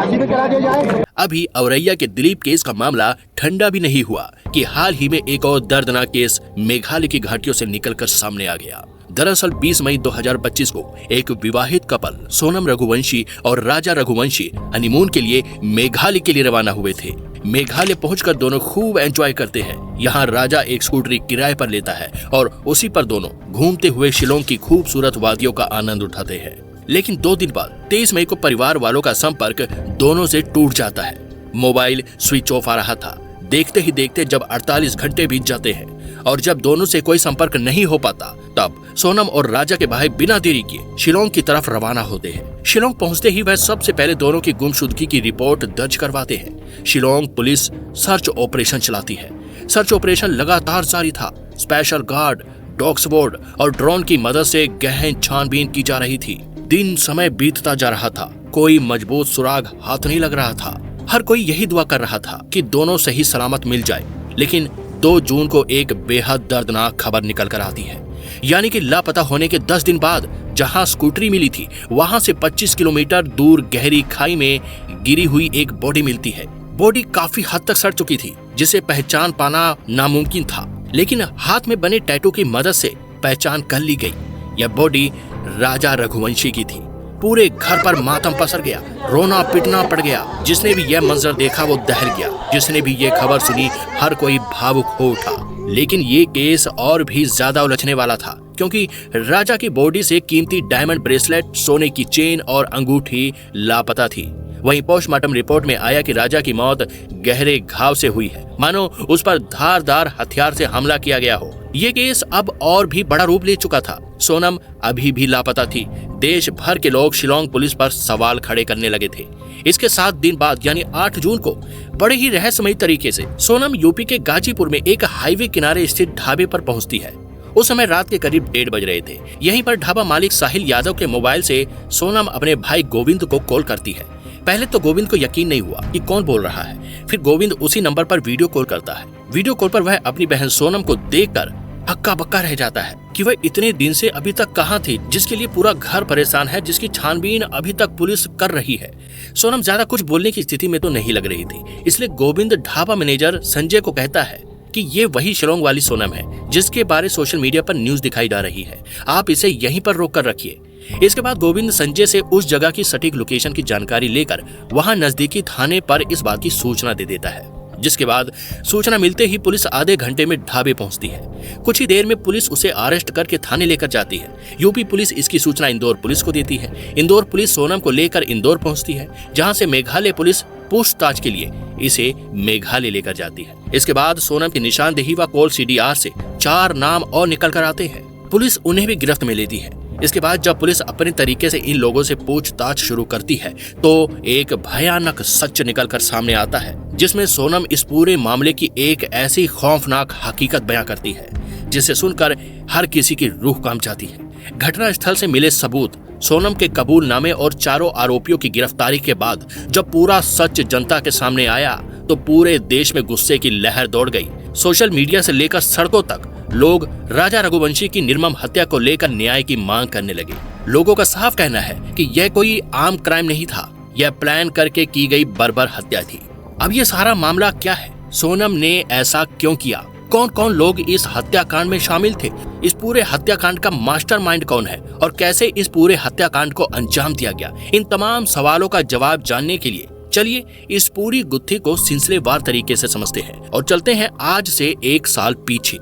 फांसी पे चढ़ा दिया जाए। अभी औरैया के दिलीप केस का मामला ठंडा भी नहीं हुआ कि हाल ही में एक और दर्दनाक केस मेघालय की घाटियों से निकलकर सामने आ गया। दरअसल 20 मई 2025 को एक विवाहित कपल सोनम रघुवंशी और राजा रघुवंशी हनीमून के लिए मेघालय के लिए रवाना हुए थे। मेघालय पहुंचकर दोनों खूब एंजॉय करते हैं। यहाँ राजा एक स्कूटरी किराए पर लेता है और उसी पर दोनों घूमते हुए शिलोंग की खूबसूरत वादियों का आनंद उठाते हैं। लेकिन 2 दिन बाद 23 मई को परिवार वालों का संपर्क दोनों से टूट जाता है। मोबाइल स्विच ऑफ आ रहा था। देखते ही देखते जब 48 घंटे बीत जाते हैं और जब दोनों से कोई संपर्क नहीं हो पाता, तब सोनम और राजा के भाई बिना देरी किए शिलोंग की तरफ रवाना होते हैं। शिलोंग पहुंचते ही वह सबसे पहले दोनों की गुमशुदगी की रिपोर्ट दर्ज करवाते हैं। शिलोंग पुलिस सर्च ऑपरेशन चलाती है। सर्च ऑपरेशन लगातार जारी था। स्पेशल गार्ड, डॉग स्क्वाड और ड्रोन की मदद से गहन छानबीन की जा रही थी। दिन समय बीतता जा रहा था। कोई मजबूत सुराग हाथ नहीं लग रहा था। हर कोई यही दुआ कर रहा था कि दोनों सही सलामत मिल जाए। लेकिन 2 जून को एक बेहद दर्दनाक खबर निकल कर आती है। यानी कि लापता होने के 10 दिन बाद जहां स्कूटरी मिली थी, वहां से 25 किलोमीटर दूर गहरी खाई में गिरी हुई एक बॉडी मिलती है। बॉडी काफी हद तक सड़ चुकी थी, जिसे पहचान पाना नामुमकिन था। लेकिन हाथ में बने टैटू की मदद से पहचान कर ली गई। यह बॉडी राजा रघुवंशी की थी। पूरे घर पर मातम पसर गया। रोना पिटना पड़ गया। जिसने भी यह मंजर देखा वो दहल गया। जिसने भी ये खबर सुनी हर कोई भावुक हो उठा। लेकिन ये केस और भी ज्यादा उलझने वाला था, क्योंकि राजा की बॉडी से कीमती डायमंड ब्रेसलेट, सोने की चेन और अंगूठी लापता थी। वहीं पोस्टमार्टम रिपोर्ट में आया कि राजा की मौत गहरे घाव से हुई है, मानो उस पर धारदार हथियार से हमला किया गया हो। ये केस अब और भी बड़ा रूप ले चुका था। सोनम अभी भी लापता थी। देश भर के लोग शिलोंग पुलिस पर सवाल खड़े करने लगे थे। इसके 7 दिन बाद यानी 8 जून को बड़े ही रहस्यमयी तरीके से सोनम यूपी के गाजीपुर में एक हाईवे किनारे स्थित ढाबे पर पहुंचती है। उस समय रात के करीब 1:30 बज रहे थे। यहीं पर ढाबा मालिक साहिल यादव के मोबाइल से सोनम अपने भाई गोविंद को कॉल करती है। पहले तो गोविंद को यकीन नहीं हुआ कि कौन बोल रहा है। फिर गोविंद उसी नंबर पर वीडियो कॉल करता है। वीडियो कॉल पर वह अपनी बहन सोनम को देखकर हक्का बक्का रह जाता है कि वह इतने दिन से अभी तक कहाँ थी, जिसके लिए पूरा घर परेशान है, जिसकी छानबीन अभी तक पुलिस कर रही है। सोनम ज्यादा कुछ बोलने की स्थिति में तो नहीं लग रही थी। इसलिए गोविंद ढाबा मैनेजर संजय को कहता है कि ये वही शिलोंग वाली सोनम है जिसके बारे सोशल मीडिया पर न्यूज दिखाई जा रही है। आप इसे यहीं पर रोक कर रखिए। इसके बाद गोविंद संजय से उस जगह की सटीक लोकेशन की जानकारी लेकर वहां नजदीकी थाने पर इस बात की सूचना दे देता है। जिसके बाद सूचना मिलते ही पुलिस आधे घंटे में ढाबे पहुंचती है। कुछ ही देर में पुलिस उसे अरेस्ट करके थाने लेकर जाती है। यूपी पुलिस इसकी सूचना इंदौर पुलिस को देती है। इंदौर पुलिस सोनम को लेकर इंदौर पहुंचती है, जहां से मेघालय पुलिस पूछताछ के लिए इसे मेघालय लेकर जाती है। इसके बाद सोनम की निशानदेही व कॉल CDR से 4 नाम और निकल कर आते हैं। पुलिस उन्हें भी गिरफ्त में लेती है। इसके बाद जब पुलिस अपने तरीके से इन लोगों से पूछताछ शुरू करती है तो एक भयानक सच निकलकर सामने आता है, जिसमें सोनम इस पूरे मामले की एक ऐसी खौफनाक हकीकत बयां करती है जिसे सुनकर हर किसी की रूह कांप जाती है। घटनास्थल से मिले सबूत, सोनम के कबूलनामे और चारों आरोपियों की गिरफ्तारी के बाद जब पूरा सच जनता के सामने आया तो पूरे देश में गुस्से की लहर दौड़ गई। सोशल मीडिया से लेकर सड़कों तक लोग राजा रघुवंशी की निर्मम हत्या को लेकर न्याय की मांग करने लगे। लोगों का साफ कहना है कि यह कोई आम क्राइम नहीं था, यह प्लान करके की गई बर्बर हत्या थी। अब ये सारा मामला क्या है? सोनम ने ऐसा क्यों किया? कौन कौन लोग इस हत्याकांड में शामिल थे? इस पूरे हत्याकांड का मास्टरमाइंड कौन है और कैसे इस पूरे हत्याकांड को अंजाम दिया गया? इन तमाम सवालों का जवाब जानने के लिए चलिए इस पूरी गुत्थी को सिलसिलेवार तरीके से समझते हैं और चलते हैं आज से 1 साल पीछे।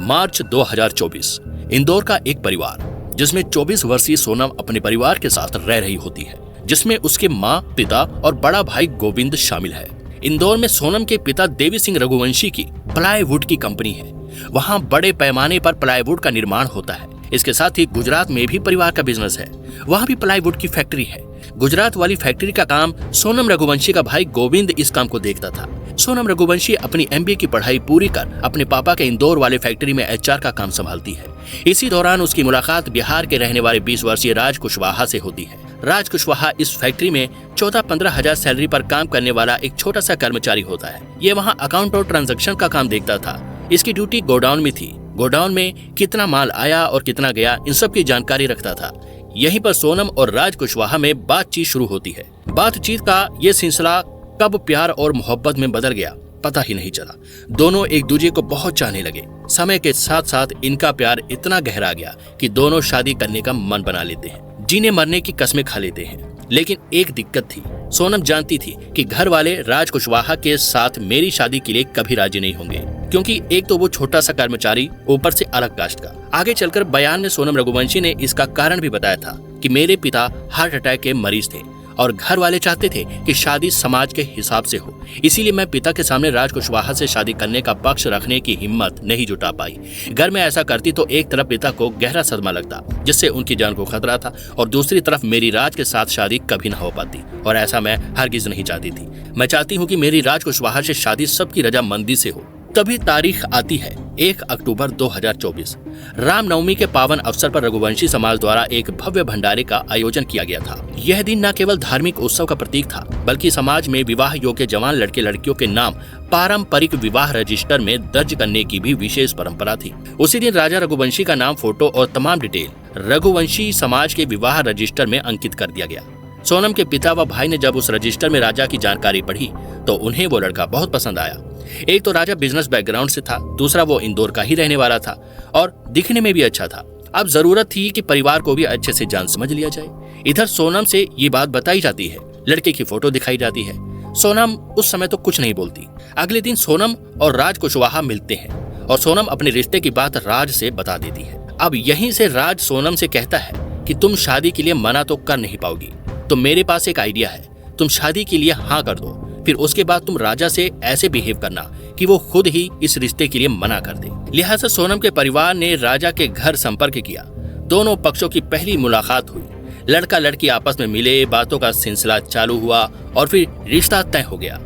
मार्च 2024, इंदौर का एक परिवार जिसमें 24 वर्षीय सोनम अपने परिवार के साथ रह रही होती है, जिसमें उसके माँ, पिता और बड़ा भाई गोविंद शामिल है। इंदौर में सोनम के पिता देवी सिंह रघुवंशी की प्लाईवुड की कंपनी है। वहाँ बड़े पैमाने पर प्लाईवुड का निर्माण होता है। इसके साथ ही गुजरात में भी परिवार का बिजनेस है, वहाँ भी प्लाईवुड की फैक्ट्री है। गुजरात वाली फैक्ट्री का काम सोनम रघुवंशी का भाई गोविंद इस काम को देखता था। सोनम रघुवंशी अपनी MBA की पढ़ाई पूरी कर अपने पापा के इंदौर वाले फैक्ट्री में HR का काम संभालती है। इसी दौरान उसकी मुलाकात बिहार के रहने वाले 20 वर्षीय राज कुशवाहा से होती है। राज कुशवाहा इस फैक्ट्री में 14-15 हजार सैलरी पर काम करने वाला एक छोटा सा कर्मचारी होता है। ये वहाँ अकाउंट और ट्रांजैक्शन का काम देखता था। इसकी ड्यूटी गोडाउन में थी। गोडाउन में कितना माल आया और कितना गया, इन सब की जानकारी रखता था। यहीं पर सोनम और राज कुशवाहा में बातचीत शुरू होती है। बातचीत का ये सिलसिला कब प्यार और मोहब्बत में बदल गया पता ही नहीं चला। दोनों एक दूसरे को बहुत चाहने लगे। समय के साथ साथ इनका प्यार इतना गहरा गया कि दोनों शादी करने का मन बना लेते हैं, जीने मरने की कस्में खा लेते हैं। लेकिन एक दिक्कत थी, सोनम जानती थी कि घर वाले राज कुशवाहा के साथ मेरी शादी के लिए कभी राजी नहीं होंगे, क्योंकि एक तो वो छोटा सा कर्मचारी, ऊपर से अलग कास्ट का। आगे चलकर बयान में सोनम रघुवंशी ने इसका कारण भी बताया था कि मेरे पिता हार्ट अटैक के मरीज थे और घर वाले चाहते थे कि शादी समाज के हिसाब से हो, इसीलिए मैं पिता के सामने राज कुशवाहा से शादी करने का पक्ष रखने की हिम्मत नहीं जुटा पाई। घर में ऐसा करती तो एक तरफ पिता को गहरा सदमा लगता, जिससे उनकी जान को खतरा था, और दूसरी तरफ मेरी राज के साथ शादी कभी न हो पाती, और ऐसा मैं हरगिज नहीं चाहती थी। मैं चाहती हूँ कि मेरी राज कुशवाहा से शादी सबकी रजामंदी से हो। तभी तारीख आती है 1 अक्टूबर 2024। रामनवमी के पावन अवसर पर रघुवंशी समाज द्वारा एक भव्य भंडारे का आयोजन किया गया था। यह दिन न केवल धार्मिक उत्सव का प्रतीक था, बल्कि समाज में विवाह योग्य जवान लड़के लड़कियों के नाम पारंपरिक विवाह रजिस्टर में दर्ज करने की भी विशेष परंपरा थी। उसी दिन राजा रघुवंशी का नाम, फोटो और तमाम डिटेल रघुवंशी समाज के विवाह रजिस्टर में अंकित कर दिया गया। सोनम के पिता व भाई ने जब उस रजिस्टर में राजा की जानकारी पढ़ी तो उन्हें वो लड़का बहुत पसंद आया। एक तो राजा बिजनेस बैकग्राउंड से था, दूसरा वो इंदौर का ही रहने वाला था और दिखने में भी अच्छा था। अब जरूरत थी कि परिवार को भी अच्छे से जान समझ लिया जाए। इधर सोनम से ये बात बताई जाती है, लड़के की फोटो दिखाई जाती है। सोनम उस समय तो कुछ नहीं बोलती। अगले दिन सोनम और राज कुशवाहा मिलते हैं और सोनम अपने रिश्ते की बात राज से बता देती है। अब यहीं से राज सोनम से कहता है कि तुम शादी के लिए मना तो कर नहीं पाओगी, तो मेरे पास एक आइडिया है, तुम शादी के लिए हाँ कर दो, फिर उसके बाद तुम राजा से ऐसे बिहेव करना कि वो खुद ही इस रिश्ते के लिए मना कर दे। लिहाजा सोनम के परिवार ने राजा के घर संपर्क किया। दोनों पक्षों की पहली मुलाकात हुई। लड़का लड़की आपस में मिले, बातों का सिलसिला चालू हुआ और फिर रिश्ता तय हो गया।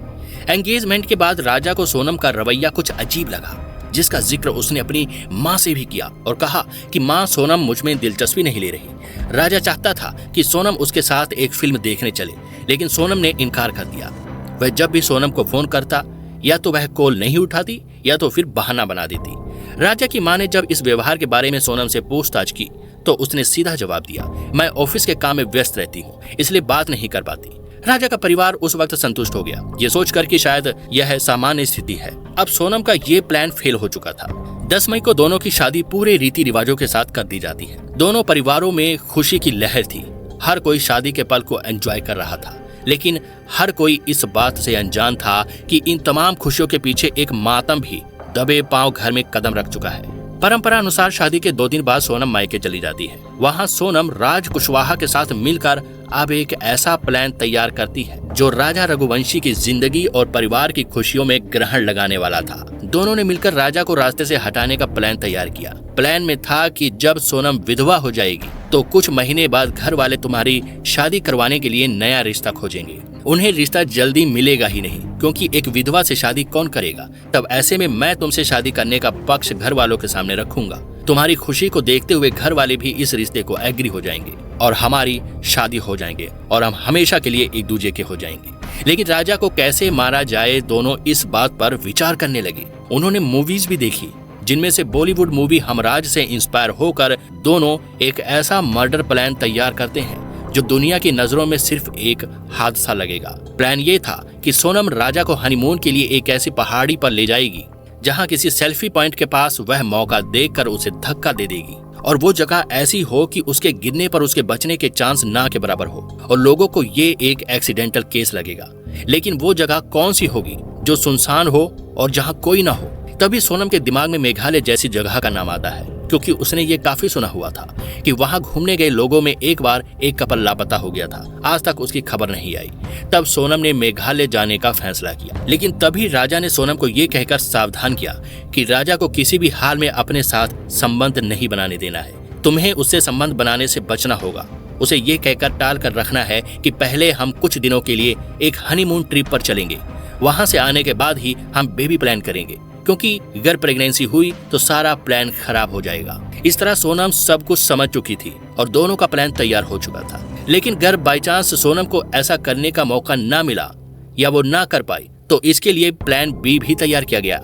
एंगेजमेंट के बाद राजा को सोनम का रवैया कुछ अजीब लगा, जिसका जिक्र उसने अपनी माँ से भी किया और कहा कि माँ, सोनम मुझ में दिलचस्पी नहीं ले रही। राजा चाहता था कि सोनम उसके साथ एक फिल्म देखने चले, लेकिन सोनम ने इनकार कर दिया। वह जब भी सोनम को फोन करता, या तो वह कॉल नहीं उठाती या तो फिर बहाना बना देती। राजा की माँ ने जब इस व्यवहार के बारे में सोनम से पूछताछ की तो उसने सीधा जवाब दिया, मैं ऑफिस के काम में व्यस्त रहती हूँ, इसलिए बात नहीं कर पाती। राजा का परिवार उस वक्त संतुष्ट हो गया, ये सोचकर कि शायद यह सामान्य स्थिति है। अब सोनम का ये प्लान फेल हो चुका था। 10 मई को दोनों की शादी पूरे रीति रिवाजों के साथ कर दी जाती है। दोनों परिवारों में खुशी की लहर थी। हर कोई शादी के पल को एंजॉय कर रहा था, लेकिन हर कोई इस बात से अनजान था कि इन तमाम खुशियों के पीछे एक मातम भी दबे पांव घर में कदम रख चुका है। परंपरा अनुसार शादी के 2 दिन बाद सोनम मायके चली जाती है। वहाँ सोनम राज कुशवाहा के साथ मिलकर अब एक ऐसा प्लान तैयार करती है जो राजा रघुवंशी की जिंदगी और परिवार की खुशियों में ग्रहण लगाने वाला था। दोनों ने मिलकर राजा को रास्ते से हटाने का प्लान तैयार किया। प्लान में था कि जब सोनम विधवा हो जाएगी तो कुछ महीने बाद घर वाले तुम्हारी शादी करवाने के लिए नया रिश्ता खोजेंगे। उन्हें रिश्ता जल्दी मिलेगा ही नहीं, क्योंकि एक विधवा से शादी कौन करेगा। तब ऐसे में मैं तुमसे शादी करने का पक्ष घर वालों के सामने रखूंगा। तुम्हारी खुशी को देखते हुए घर वाले भी इस रिश्ते को एग्री हो जाएंगे और हमारी शादी हो जाएंगे और हम हमेशा के लिए एक दूसरे के हो जाएंगे। लेकिन राजा को कैसे मारा जाए, दोनों इस बात पर विचार करने लगे। उन्होंने मूवीज भी देखी, जिनमें से बॉलीवुड मूवी हमराज से इंस्पायर होकर दोनों एक ऐसा मर्डर प्लान तैयार करते हैं जो दुनिया की नजरों में सिर्फ एक हादसा लगेगा। प्लान ये था कि सोनम राजा को हनीमून के लिए एक ऐसी पहाड़ी पर ले जाएगी जहां किसी सेल्फी पॉइंट के पास वह मौका देखकर उसे धक्का दे देगी, और वो जगह ऐसी हो कि उसके गिरने पर उसके बचने के चांस ना के बराबर हो, और लोगों को ये एक एक्सीडेंटल केस लगेगा। लेकिन वो जगह कौन सी होगी जो सुनसान हो और जहां कोई ना हो। तभी सोनम के दिमाग में मेघालय जैसी जगह का नाम आता है, क्योंकि उसने ये काफी सुना हुआ था कि वहां घूमने गए लोगों में एक बार एक कपल लापता हो गया था। आज तक उसकी खबर नहीं आई। तब सोनम ने मेघालय जाने का फैसला किया, लेकिन तभी राजा ने सोनम को ये कहकर सावधान किया कि राजा को किसी भी हाल में अपने साथ संबंध नहीं बनाने देना है। तुम्हें उससे संबंध बनाने से बचना होगा। उसे ये कहकर टाल कर रखना है कि पहले हम कुछ दिनों के लिए एक हनीमून ट्रिप पर चलेंगे, वहां से आने के बाद ही हम बेबी प्लान करेंगे, क्योंकि अगर प्रेगनेंसी हुई तो सारा प्लान खराब हो जाएगा। इस तरह सोनम सब कुछ समझ चुकी थी और दोनों का प्लान तैयार हो चुका था। लेकिन अगर बाई चांस सोनम को ऐसा करने का मौका ना मिला या वो ना कर पाई तो इसके लिए प्लान बी भी तैयार किया गया,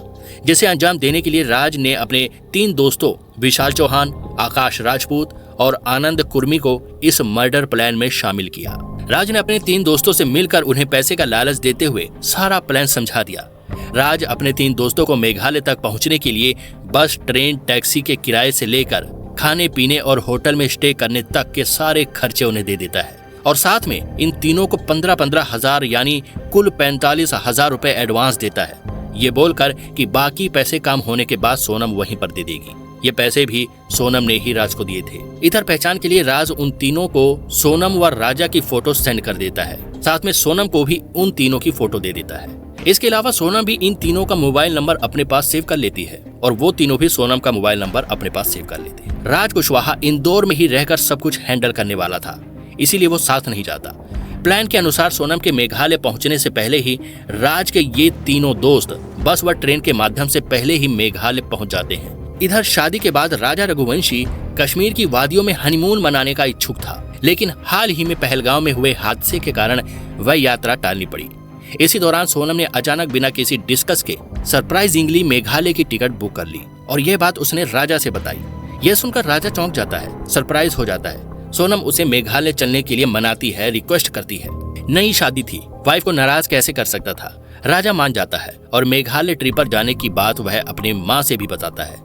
जिसे अंजाम देने के लिए राज ने अपने 3 दोस्तों विशाल चौहान, आकाश राजपूत और आनंद कुर्मी को इस मर्डर प्लान में शामिल किया। राज ने अपने 3 दोस्तों से मिलकर उन्हें पैसे का लालच देते हुए सारा प्लान समझा दिया। राज अपने 3 दोस्तों को मेघालय तक पहुंचने के लिए बस, ट्रेन, टैक्सी के किराए से लेकर खाने पीने और होटल में स्टे करने तक के सारे खर्चे उन्हें दे देता है और साथ में इन तीनों को 15-15 हजार यानी कुल 45,000 रुपए एडवांस देता है, ये बोलकर कि बाकी पैसे काम होने के बाद सोनम वहीं पर दे देगी। ये पैसे भी सोनम ने ही राज को दिए थे। इधर पहचान के लिए राज उन तीनों को सोनम व राजा की फोटो सेंड कर देता है, साथ में सोनम को भी उन तीनों की फोटो दे देता है। इसके अलावा सोनम भी इन तीनों का मोबाइल नंबर अपने पास सेव कर लेती है और वो तीनों भी सोनम का मोबाइल नंबर अपने पास सेव कर लेते हैं। राज कुशवाहा इंदौर में ही रहकर सब कुछ हैंडल करने वाला था, इसीलिए वो साथ नहीं जाता। प्लान के अनुसार सोनम के मेघालय पहुंचने से पहले ही राज के ये तीनों दोस्त बस व ट्रेन के माध्यम से पहले ही मेघालय पहुंच जाते हैं। इधर शादी के बाद राजा रघुवंशी कश्मीर की वादियों में हनीमून मनाने का इच्छुक था, लेकिन हाल ही में पहलगांव में हुए हादसे के कारण वह यात्रा टालनी पड़ी। इसी दौरान सोनम ने अचानक बिना किसी डिस्कस के सरप्राइजिंगली मेघालय की टिकट बुक कर ली और यह बात उसने राजा से बताई। यह सुनकर राजा चौंक जाता है, सरप्राइज हो जाता है। सोनम उसे मेघालय चलने के लिए मनाती है, रिक्वेस्ट करती है। नई शादी थी, वाइफ को नाराज कैसे कर सकता था। राजा मान जाता है और मेघालय ट्रिप पर जाने की बात वह अपनी माँ से भी बताता है।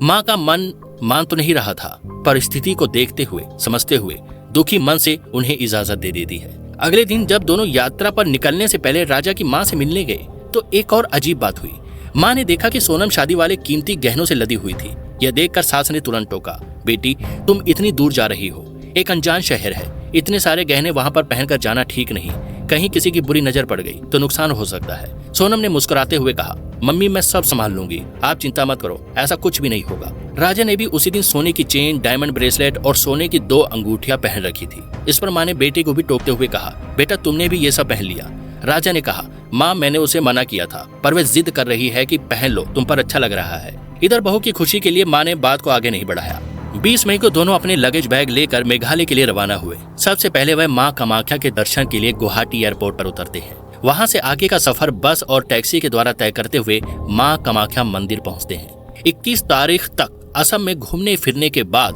माँ का मन मान तो नहीं रहा था, परिस्थिति को देखते हुए, समझते हुए दुखी मन से उन्हें इजाजत दे देती है। अगले दिन जब दोनों यात्रा पर निकलने से पहले राजा की माँ से मिलने गए तो एक और अजीब बात हुई। माँ ने देखा कि सोनम शादी वाले कीमती गहनों से लदी हुई थी। यह देखकर सास ने तुरंत टोका, बेटी तुम इतनी दूर जा रही हो, एक अनजान शहर है, इतने सारे गहने वहाँ पर पहनकर जाना ठीक नहीं, कहीं किसी की बुरी नजर पड़ गई तो नुकसान हो सकता है। सोनम ने मुस्कुराते हुए कहा, मम्मी मैं सब संभाल लूंगी, आप चिंता मत करो, ऐसा कुछ भी नहीं होगा। राजा ने भी उसी दिन सोने की चेन, डायमंड ब्रेसलेट और सोने की 2 अंगूठियां पहन रखी थी। इस पर माँ ने बेटे को भी टोकते हुए कहा, बेटा तुमने भी ये सब पहन लिया। राजा ने कहा, माँ मैंने उसे मना किया था पर वह जिद कर रही है कि पहन लो, तुम पर अच्छा लग रहा है। इधर बहू की खुशी के लिए माँ ने बात को आगे नहीं बढ़ाया। 20 मई को दोनों अपने लगेज बैग लेकर मेघालय के लिए रवाना हुए। सबसे पहले वह माँ कामाख्या के दर्शन के लिए गुवाहाटी एयरपोर्ट पर उतरते हैं। वहाँ से आगे का सफर बस और टैक्सी के द्वारा तय करते हुए माँ कामाख्या मंदिर पहुँचते हैं। 21 तारीख तक असम में घूमने फिरने के बाद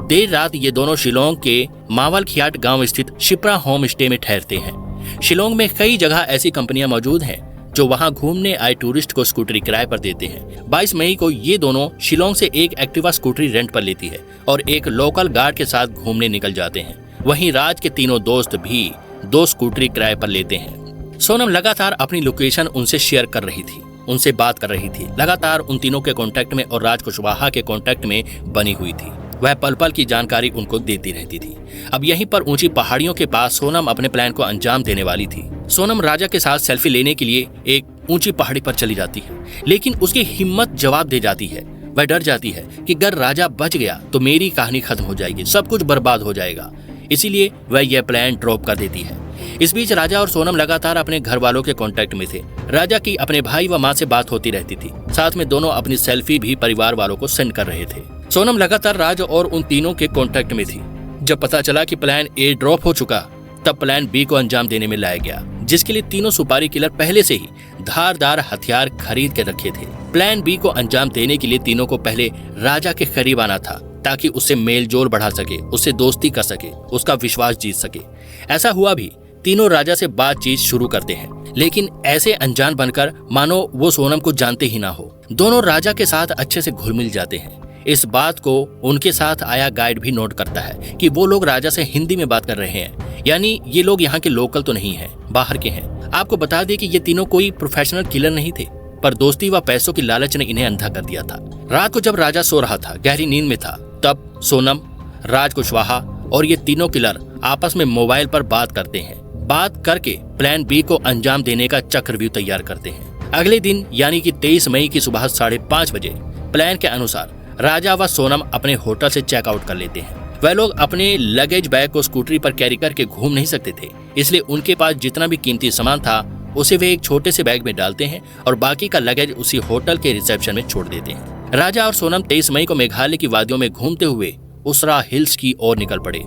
देर रात ये दोनों शिलोंग के मावलखियाट गांव स्थित शिप्रा होम स्टे में ठहरते हैं। शिलोंग में कई जगह ऐसी कंपनियां मौजूद हैं जो वहां घूमने आए टूरिस्ट को स्कूटरी किराए पर देते हैं। 22 मई को ये दोनों शिलोंग से एक एक्टिवा स्कूटरी रेंट पर लेती है और एक लोकल गार्ड के साथ घूमने निकल जाते हैं। वहीं राज के तीनों दोस्त भी 2 स्कूटरी किराए पर लेते हैं। सोनम लगातार अपनी लोकेशन उनसे शेयर कर रही थी, उनसे बात कर रही थी, लगातार उन तीनों के कांटेक्ट में और राज कुशवाहा के कांटेक्ट में बनी हुई थी। वह पल पल की जानकारी उनको देती रहती थी। अब यहीं पर ऊंची पहाड़ियों के पास सोनम अपने प्लान को अंजाम देने वाली थी। सोनम राजा के साथ सेल्फी लेने के लिए एक ऊंची पहाड़ी पर चली जाती है, लेकिन उसकी हिम्मत जवाब दे जाती है। वह डर जाती है कि अगर राजा बच गया तो मेरी कहानी खत्म हो जाएगी, सब कुछ बर्बाद हो जाएगा। इसीलिए वह यह प्लान ड्रॉप कर देती है। इस बीच राजा और सोनम लगातार अपने घर वालों के कांटेक्ट में थे। राजा की अपने भाई व माँ से बात होती रहती थी, साथ में दोनों अपनी सेल्फी भी परिवार वालों को सेंड कर रहे थे। सोनम लगातार राज और उन तीनों के कांटेक्ट में थी। जब पता चला कि प्लान ए ड्रॉप हो चुका तब प्लान बी को अंजाम देने में लाया गया, जिसके लिए तीनों सुपारी किलर पहले से ही धारदार हथियार खरीद के रखे थे। प्लान बी को अंजाम देने के लिए तीनों को पहले राजा के करीब आना था ताकि उससे मेल जोल बढ़ा सके, उससे दोस्ती कर सके, उसका विश्वास जीत सके। ऐसा हुआ भी। तीनों राजा से बातचीत शुरू करते हैं, लेकिन ऐसे अनजान बनकर मानो वो सोनम को जानते ही ना हो। दोनों राजा के साथ अच्छे से घुल मिल जाते हैं। इस बात को उनके साथ आया गाइड भी नोट करता है कि वो लोग राजा से हिंदी में बात कर रहे हैं, यानी ये लोग यहाँ के लोकल तो नहीं हैं, बाहर के हैं। आपको बता दें कि ये तीनों कोई प्रोफेशनल किलर नहीं थे, पर दोस्ती व पैसों की लालच ने इन्हें अंधा कर दिया था। रात को जब राजा सो रहा था, गहरी नींद में था, तब सोनम, राज कुशवाहा और ये तीनों किलर आपस में मोबाइल पर बात करते हैं। बात करके प्लान बी को अंजाम देने का चक्रव्यूह तैयार करते हैं। अगले दिन यानी कि 23 मई की सुबह 5:30 बजे प्लान के अनुसार राजा व सोनम अपने होटल से चेकआउट कर लेते हैं। वह लोग अपने लगेज बैग को स्कूटरी पर कैरी करके घूम नहीं सकते थे, इसलिए उनके पास जितना भी कीमती सामान था उसे वे एक छोटे से बैग में डालते हैं और बाकी का लगेज उसी होटल के रिसेप्शन में छोड़ देते हैं। राजा और सोनम 23 मई को मेघालय की वादियों में घूमते हुए उसरा हिल्स की ओर निकल पड़े।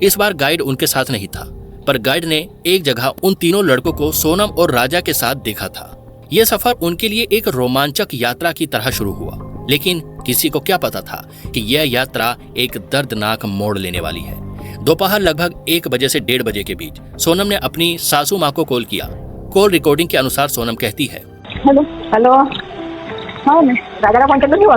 इस बार गाइड उनके साथ नहीं था, पर गाइड ने एक जगह उन तीनों लड़कों को सोनम और राजा के साथ देखा था। यह सफर उनके लिए एक रोमांचक यात्रा की तरह शुरू हुआ, लेकिन किसी को क्या पता था कि यह यात्रा एक दर्दनाक मोड़ लेने वाली है। दोपहर लगभग 1 बजे से 1:30 बजे के बीच सोनम ने अपनी सासू माँ को कॉल किया। कॉल रिकॉर्डिंग के अनुसार सोनम कहती है, हेलो हेलो। हाँ मैं राजा का कॉन्टेक्ट नहीं हुआ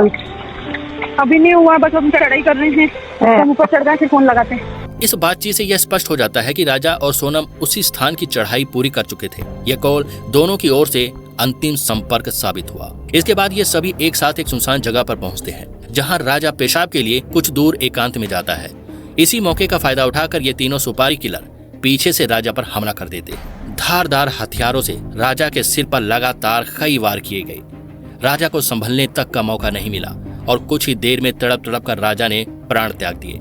अभी नहीं हुआ, बस हम चढ़ाई कर रहे हैं, हम ऊपर चढ़ गए फिर फोन लगाते हैं। इस बातचीत से यह स्पष्ट हो जाता है कि राजा और सोनम उसी स्थान की चढ़ाई पूरी कर चुके थे। यह कॉल दोनों की ओर से अंतिम संपर्क साबित हुआ। इसके बाद ये सभी एक साथ एक सुनसान जगह पर पहुंचते हैं, जहां राजा पेशाब के लिए कुछ दूर एकांत में जाता है। इसी मौके का फायदा उठाकर ये तीनों सुपारी किलर पीछे से राजा पर हमला कर देते हैं। धारदार हथियारों से राजा के सिर पर लगातार कई वार किए गए। राजा को संभलने तक का मौका नहीं मिला और कुछ ही देर में तड़प तड़प कर राजा ने प्राण त्याग दिए।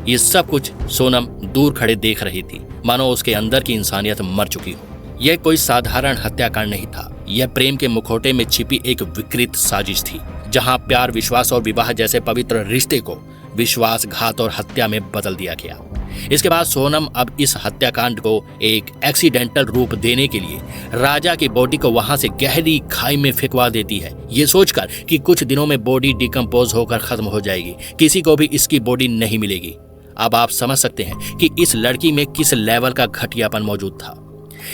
ये सब कुछ सोनम दूर खड़े देख रही थी, मानो उसके अंदर की इंसानियत मर चुकी हो। यह कोई साधारण हत्याकांड नहीं था, यह प्रेम के मुखौटे में छिपी एक विकृत साजिश थी, जहां प्यार, विश्वास और विवाह जैसे पवित्र रिश्ते को विश्वासघात और हत्या में बदल दिया गया। इसके बाद सोनम अब इस हत्याकांड को एक एक्सीडेंटल रूप देने के लिए राजा की बॉडी को वहां से गहरी खाई में फेंकवा देती है, ये सोचकर कि कुछ दिनों में बॉडी डिकम्पोज होकर खत्म हो जाएगी, किसी को भी इसकी बॉडी नहीं मिलेगी। अब आप समझ सकते हैं कि इस लड़की में किस लेवल का घटियापन मौजूद था।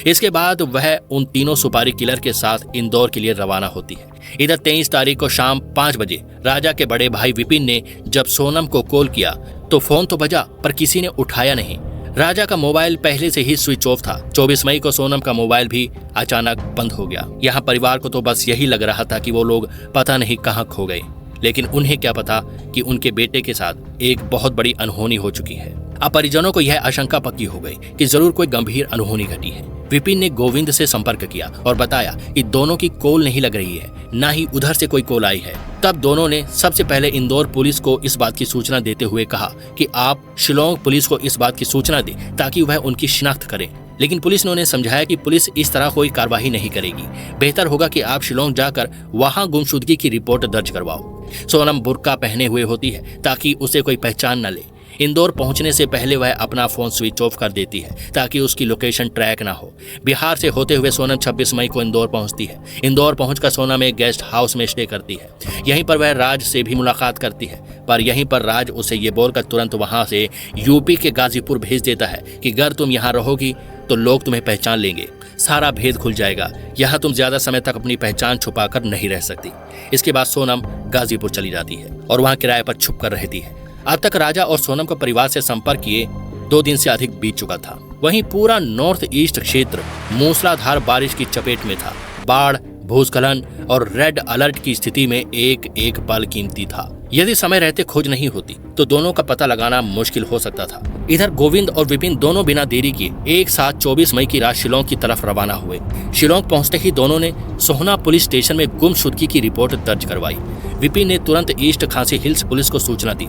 इसके बाद वह उन तीनों सुपारी किलर के साथ इंदौर के लिए रवाना होती है। इधर 23 तारीख को शाम 5 बजे राजा के बड़े भाई विपिन ने जब सोनम को कॉल किया तो फोन तो बजा, पर किसी ने उठाया नहीं। राजा का मोबाइल पहले से ही स्विच ऑफ था। 24 मई को सोनम का मोबाइल भी अचानक बंद हो गया। यहाँ परिवार को तो बस यही लग रहा था कि वो लोग पता नहीं कहाँ खो गए, लेकिन उन्हें क्या पता कि उनके बेटे के साथ एक बहुत बड़ी अनहोनी हो चुकी है। अब परिजनों को यह आशंका पक्की हो गई कि जरूर कोई गंभीर अनहोनी घटी है। विपिन ने गोविंद से संपर्क किया और बताया कि दोनों की कॉल नहीं लग रही है, ना ही उधर से कोई कॉल आई है। तब दोनों ने सबसे पहले इंदौर पुलिस को इस बात की सूचना देते हुए कहा कि आप शिलोंग पुलिस को इस बात की सूचना दें ताकि वह उनकी शिनाख्त करें। लेकिन पुलिस ने उन्हें समझाया कि पुलिस इस तरह कोई कार्रवाई नहीं करेगी, बेहतर होगा कि आप शिलोंग जाकर वहां गुमशुदगी की रिपोर्ट दर्ज करवाओ। सोनम बुर्का पहने हुए होती है ताकि उसे कोई पहचान न ले। इंदौर पहुंचने से पहले वह अपना फोन स्विच ऑफ कर देती है ताकि उसकी लोकेशन ट्रैक ना हो। बिहार से होते हुए सोनम 26 मई को इंदौर पहुंचती है। इंदौर पहुंचकर सोनम एक गेस्ट हाउस में स्टे करती है। यहीं पर वह राज से भी मुलाकात करती है, पर यहीं पर राज उसे ये बोलकर तुरंत वहां से यूपी के गाजीपुर भेज देता है कि अगर तुम यहाँ रहोगी तो लोग तुम्हें पहचान लेंगे, सारा भेद खुल जाएगा, यहाँ तुम ज्यादा समय तक अपनी पहचान छुपाकर नहीं रह सकती। इसके बाद सोनम गाजीपुर चली जाती है और वहाँ किराए पर छुप कर रहती है। अब तक राजा और सोनम को परिवार से संपर्क किए 2 दिन से अधिक बीत चुका था। वहीं पूरा नॉर्थ ईस्ट क्षेत्र मूसलाधार बारिश की चपेट में था। बाढ़, भूस्खलन और रेड अलर्ट की स्थिति में एक एक पल कीमती था। यदि समय रहते खोज नहीं होती तो दोनों का पता लगाना मुश्किल हो सकता था। इधर गोविंद और विपिन दोनों बिना देरी किए एक साथ 24 मई की रात शिलोंग की तरफ रवाना हुए। शिलोंग पहुंचते ही दोनों ने सोहना पुलिस स्टेशन में गुमशुदगी की रिपोर्ट दर्ज करवाई। विपिन ने तुरंत ईस्ट खासी हिल्स पुलिस को सूचना दी,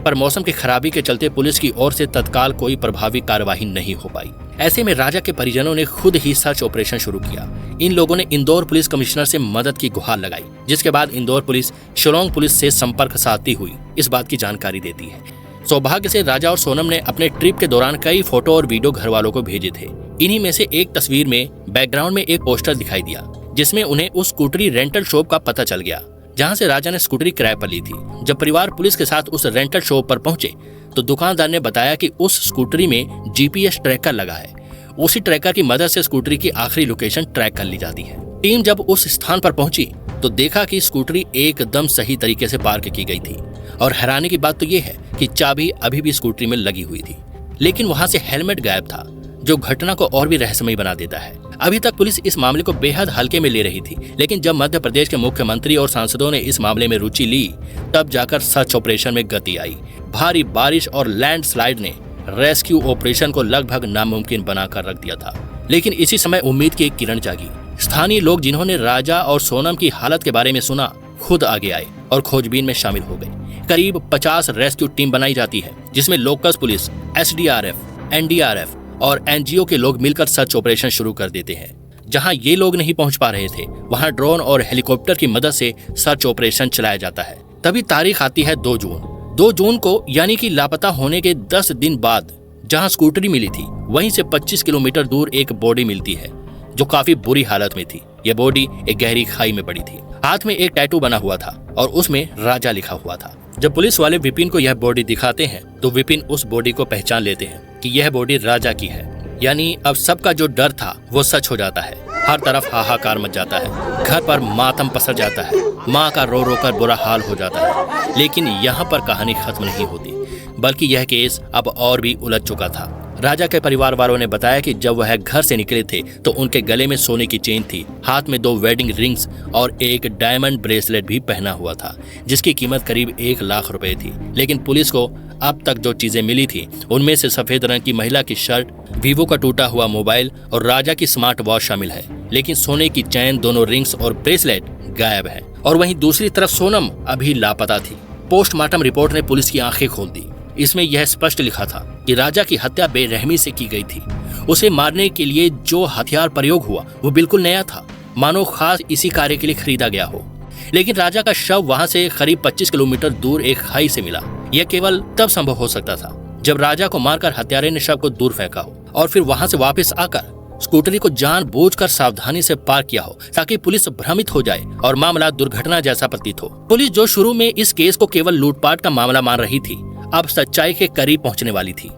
पर मौसम की खराबी के चलते पुलिस की ओर से तत्काल कोई प्रभावी कार्यवाही नहीं हो पाई। ऐसे में राजा के परिजनों ने खुद ही सर्च ऑपरेशन शुरू किया। इन लोगों ने इंदौर पुलिस कमिश्नर से मदद की गुहार लगाई, जिसके बाद इंदौर पुलिस शिलोंग पुलिस से संपर्क साधती हुई इस बात की जानकारी देती है। सौभाग्य से राजा और सोनम ने अपने ट्रिप के दौरान कई फोटो और वीडियो घर वालों को भेजे थे। इन्हीं में से एक तस्वीर में बैकग्राउंड में एक पोस्टर दिखाई दिया, जिसमें उन्हें उस स्कूटरी रेंटल शॉप का पता चल गया जहां से राजा ने स्कूटरी किराए पर ली थी। जब परिवार पुलिस के साथ उस रेंटल शॉप पर पहुंचे तो दुकानदार ने बताया कि उस स्कूटरी में जीपीएस ट्रैकर लगा है। उसी ट्रैकर की मदद से स्कूटरी की आखिरी लोकेशन ट्रैक कर ली जाती है। टीम जब उस स्थान पर पहुंची तो देखा कि स्कूटरी एकदम सही तरीके से पार्क की गई थी और हैरानी की बात तो ये है कि चाबी अभी भी स्कूटरी में लगी हुई थी, लेकिन वहां से हेलमेट गायब था, जो घटना को और भी रहस्यमयी बना देता है। अभी तक पुलिस इस मामले को बेहद हल्के में ले रही थी, लेकिन जब मध्य प्रदेश के मुख्यमंत्री और सांसदों ने इस मामले में रुचि ली तब जाकर सर्च ऑपरेशन में गति आई। भारी बारिश और लैंडस्लाइड ने रेस्क्यू ऑपरेशन को लगभग नामुमकिन बनाकर रख दिया था, लेकिन इसी समय उम्मीद की एक किरण जागी। स्थानीय लोग जिन्होंने राजा और सोनम की हालत के बारे में सुना खुद आगे आए और खोजबीन में शामिल हो गए। करीब 50 रेस्क्यू टीम बनाई जाती है, जिसमें लोकल पुलिस, एसडीआरएफ, एनडीआरएफ और एनजीओ के लोग मिलकर सर्च ऑपरेशन शुरू कर देते हैं। जहां ये लोग नहीं पहुंच पा रहे थे वहां ड्रोन और हेलीकॉप्टर की मदद से सर्च ऑपरेशन चलाया जाता है। तभी तारीख आती है 2 जून। 2 जून को यानी कि लापता होने के 10 दिन बाद जहां स्कूटरी मिली थी वहीं से 25 किलोमीटर दूर एक बॉडी मिलती है जो काफी बुरी हालत में थी। यह बॉडी एक गहरी खाई में पड़ी थी। हाथ में एक टैटू बना हुआ था और उसमें राजा लिखा हुआ था। जब पुलिस वाले विपिन को यह बॉडी दिखाते हैं तो विपिन उस बॉडी को पहचान लेते हैं कि यह बॉडी राजा की है। यानी अब सबका जो डर था वो सच हो जाता है। हर तरफ हाहाकार मच जाता है, घर पर मातम पसर जाता है, माँ का रो रो कर बुरा हाल हो जाता है। लेकिन यहाँ पर कहानी खत्म नहीं होती, बल्कि यह केस अब और भी उलझ चुका था। राजा के परिवार वालों ने बताया कि जब वह घर से निकले थे तो उनके गले में सोने की चेन थी, हाथ में 2 वेडिंग रिंग्स और एक डायमंड ब्रेसलेट भी पहना हुआ था, जिसकी कीमत करीब 1 लाख रुपए थी। लेकिन पुलिस को अब तक जो चीजें मिली थी उनमें से सफेद रंग की महिला की शर्ट, वीवो का टूटा हुआ मोबाइल और राजा की स्मार्ट वॉच शामिल है। लेकिन सोने की चैन, दोनों रिंग्स और ब्रेसलेट गायब है। और वहीं दूसरी तरफ सोनम अभी लापता थी। पोस्टमार्टम रिपोर्ट ने पुलिस की आंखें खोल दी। इसमें यह स्पष्ट लिखा था कि राजा की हत्या बेरहमी से की गई थी। उसे मारने के लिए जो हथियार प्रयोग हुआ वो बिल्कुल नया था, मानो खास इसी कार्य के लिए खरीदा गया हो। लेकिन राजा का शव वहां से करीब 25 किलोमीटर दूर एक खाई से मिला। यह केवल तब संभव हो सकता था जब राजा को मारकर हत्यारे ने शव को दूर फेंका हो और फिर वहां से वापस आकर स्कूटरी को जानबूझकर सावधानी से पार किया हो, ताकि पुलिस भ्रमित हो जाए और मामला दुर्घटना जैसा प्रतीत हो। पुलिस जो शुरू में इस केस को केवल लूटपाट का मामला मान रही थी, अब सच्चाई के करीब पहुंचने वाली थी।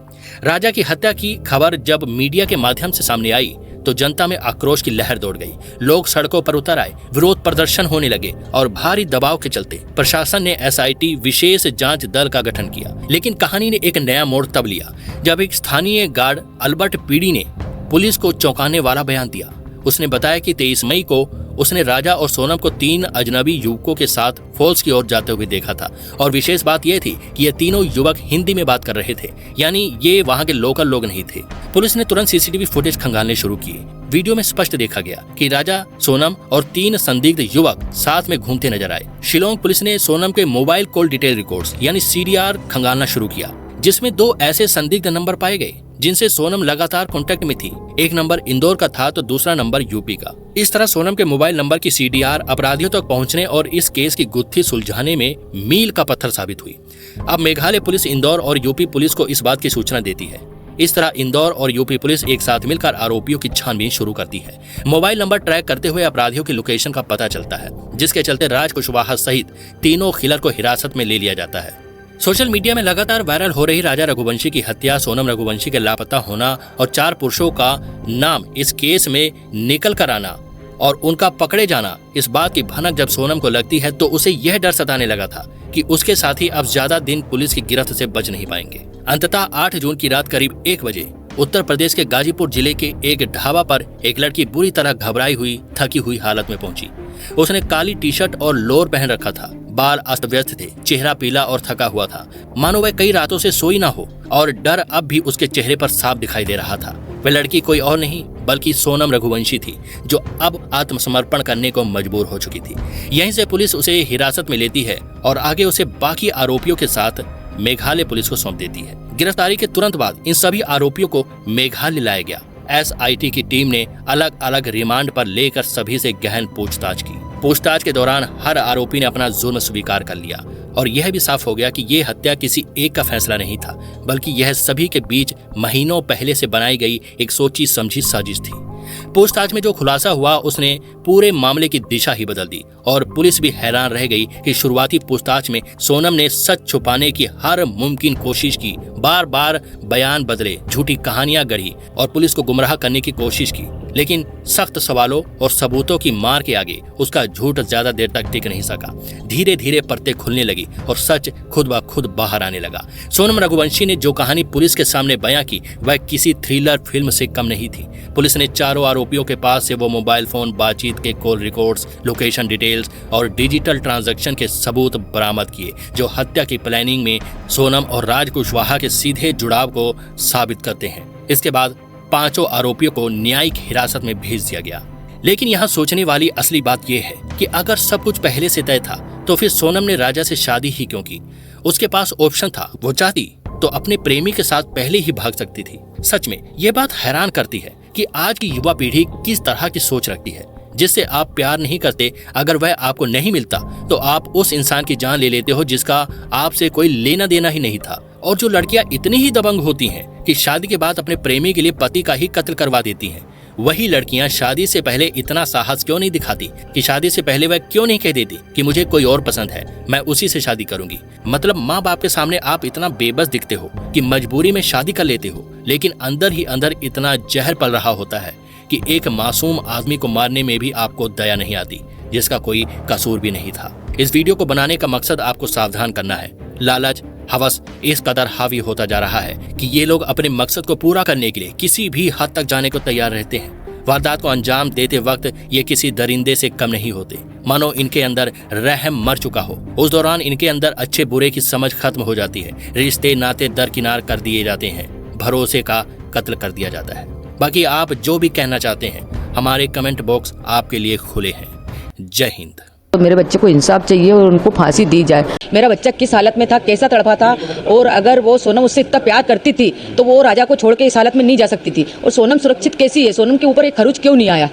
राजा की हत्या की खबर जब मीडिया के माध्यम से सामने आई तो जनता में आक्रोश की लहर दौड़ गई। लोग सड़कों पर उतर आए, विरोध प्रदर्शन होने लगे और भारी दबाव के चलते प्रशासन ने SIT विशेष जांच दल का गठन किया। लेकिन कहानी ने एक नया मोड़ तब लिया जब एक स्थानीय गार्ड अल्बर्ट पीडी ने पुलिस को चौंकाने वाला बयान दिया। उसने बताया कि 23 मई को उसने राजा और सोनम को 3 अजनबी युवकों के साथ फॉल्स की ओर जाते हुए देखा था। और विशेष बात यह थी कि ये तीनों युवक हिंदी में बात कर रहे थे, यानी ये वहाँ के लोकल लोग नहीं थे। पुलिस ने तुरंत CCTV फुटेज खंगालने शुरू किए। वीडियो में स्पष्ट देखा गया कि राजा, सोनम और 3 संदिग्ध युवक साथ में घूमते नजर आए। शिलोंग पुलिस ने सोनम के मोबाइल कॉल डिटेल रिकॉर्ड्स यानी CDR खंगालना शुरू किया, जिसमें 2 ऐसे संदिग्ध नंबर पाए गए जिनसे सोनम लगातार कांटेक्ट में थी। एक नंबर इंदौर का था तो दूसरा नंबर यूपी का। इस तरह सोनम के मोबाइल नंबर की CDR अपराधियों तक पहुंचने और इस केस की गुत्थी सुलझाने में मील का पत्थर साबित हुई। अब मेघालय पुलिस इंदौर और यूपी पुलिस को इस बात की सूचना देती है। इस तरह इंदौर और यूपी पुलिस एक साथ मिलकर आरोपियों की छानबीन शुरू करती है। मोबाइल नंबर ट्रैक करते हुए अपराधियों की लोकेशन का पता चलता है, जिसके चलते राज कुशवाहा सहित तीनों किलर को हिरासत में ले लिया जाता है। सोशल मीडिया में लगातार वायरल हो रही राजा रघुवंशी की हत्या, सोनम रघुवंशी के लापता होना और 4 पुरुषों का नाम इस केस में निकल कर आना और उनका पकड़े जाना, इस बात की भनक जब सोनम को लगती है तो उसे यह डर सताने लगा था कि उसके साथी अब ज्यादा दिन पुलिस की गिरफ्त से बच नहीं पाएंगे। अंततः 8 जून की रात करीब 1 बजे उत्तर प्रदेश के गाजीपुर जिले के एक ढाबा पर एक लड़की बुरी तरह घबराई हुई, थकी हुई हालत में पहुंची। उसने काली टी-शर्ट और लोअर पहन रखा था, बाल अस्त व्यस्त थे, चेहरा पीला और थका हुआ था, मानो वह कई रातों से सोई ना हो और डर अब भी उसके चेहरे पर साफ दिखाई दे रहा था। वह लड़की कोई और नहीं बल्कि सोनम रघुवंशी थी, जो अब आत्मसमर्पण करने को मजबूर हो चुकी थी। यहीं से पुलिस उसे हिरासत में लेती है और आगे उसे बाकी आरोपियों के साथ मेघालय पुलिस को सौंप देती है। गिरफ्तारी के तुरंत बाद इन सभी आरोपियों को मेघालय लाया गया। SIT की टीम ने अलग अलग रिमांड पर लेकर सभी से गहन पूछताछ की। पूछताछ के दौरान हर आरोपी ने अपना जुर्म स्वीकार कर लिया और यह भी साफ हो गया कि यह हत्या किसी एक का फैसला नहीं था, बल्कि यह सभी के बीच महीनों पहले से बनाई गई एक सोची समझी साजिश थी। पूछताछ में जो खुलासा हुआ उसने पूरे मामले की दिशा ही बदल दी और पुलिस भी हैरान रह गई कि शुरुआती पूछताछ में सोनम ने सच छुपाने की हर मुमकिन कोशिश की, बार बार बयान बदले, झूठी कहानियां गढ़ी और पुलिस को गुमराह करने की कोशिश की। लेकिन सख्त सवालों और सबूतों की मार के आगे उसका झूठ ज्यादा देर तक टिक नहीं सका। धीरे धीरे परतें खुलने लगी और सच खुद ब खुद बाहर आने लगा। सोनम रघुवंशी ने जो कहानी पुलिस के सामने बयां की वह किसी थ्रिलर फिल्म से कम नहीं थी। पुलिस ने चारों आरोपियों के पास से वो मोबाइल फोन, बातचीत के कॉल रिकॉर्ड्स, लोकेशन डिटेल्स और डिजिटल ट्रांजैक्शन के सबूत बरामद किए, जो हत्या की प्लानिंग में सोनम और राज कुशवाहा के सीधे जुड़ाव को साबित करते हैं। इसके बाद 5 आरोपियों को न्यायिक हिरासत में भेज दिया गया। लेकिन यहाँ सोचने वाली असली बात यह है कि अगर सब कुछ पहले से तय था तो फिर सोनम ने राजा से शादी ही क्यों की? उसके पास ऑप्शन था, वो चाहती तो अपने प्रेमी के साथ पहले ही भाग सकती थी। सच में ये बात हैरान करती है कि आज की युवा पीढ़ी किस तरह की सोच रखती है। जिससे आप प्यार नहीं करते, अगर वह आपको नहीं मिलता तो आप उस इंसान की जान ले लेते हो जिसका आपसे कोई लेना देना ही नहीं था। और जो लड़कियां इतनी ही दबंग होती हैं कि शादी के बाद अपने प्रेमी के लिए पति का ही कत्ल करवा देती हैं, वही लड़कियां शादी से पहले इतना साहस क्यों नहीं दिखाती कि शादी से पहले वह क्यों नहीं कह देती कि मुझे कोई और पसंद है, मैं उसी से शादी करूंगी। मतलब माँ बाप के सामने आप इतना बेबस दिखते हो कि मजबूरी में शादी कर लेते हो, लेकिन अंदर ही अंदर इतना जहर पल रहा होता है कि एक मासूम आदमी को मारने में भी आपको दया नहीं आती, जिसका कोई कसूर भी नहीं था। इस वीडियो को बनाने का मकसद आपको सावधान करना है। लालच, हवस इस कदर हावी होता जा रहा है कि ये लोग अपने मकसद को पूरा करने के लिए किसी भी हद तक जाने को तैयार रहते हैं। वारदात को अंजाम देते वक्त ये किसी दरिंदे से कम नहीं होते, मानो इनके अंदर रहम मर चुका हो। उस दौरान इनके अंदर अच्छे बुरे की समझ खत्म हो जाती है, रिश्ते नाते दरकिनार कर दिए जाते हैं, भरोसे का कत्ल कर दिया जाता है। बाकी आप जो भी कहना चाहते हैं, हमारे कमेंट बॉक्स आपके लिए खुले हैं। जय हिंद। तो मेरे बच्चे को इंसाफ चाहिए और उनको फांसी दी जाए। मेरा बच्चा किस हालत में था, कैसा तड़पा था, और अगर वो सोनम उससे इतना प्यार करती थी तो वो राजा को छोड़ के इस हालत में नहीं जा सकती थी। और सोनम सुरक्षित कैसी है, सोनम के ऊपर एक खरोच क्यों नहीं आया।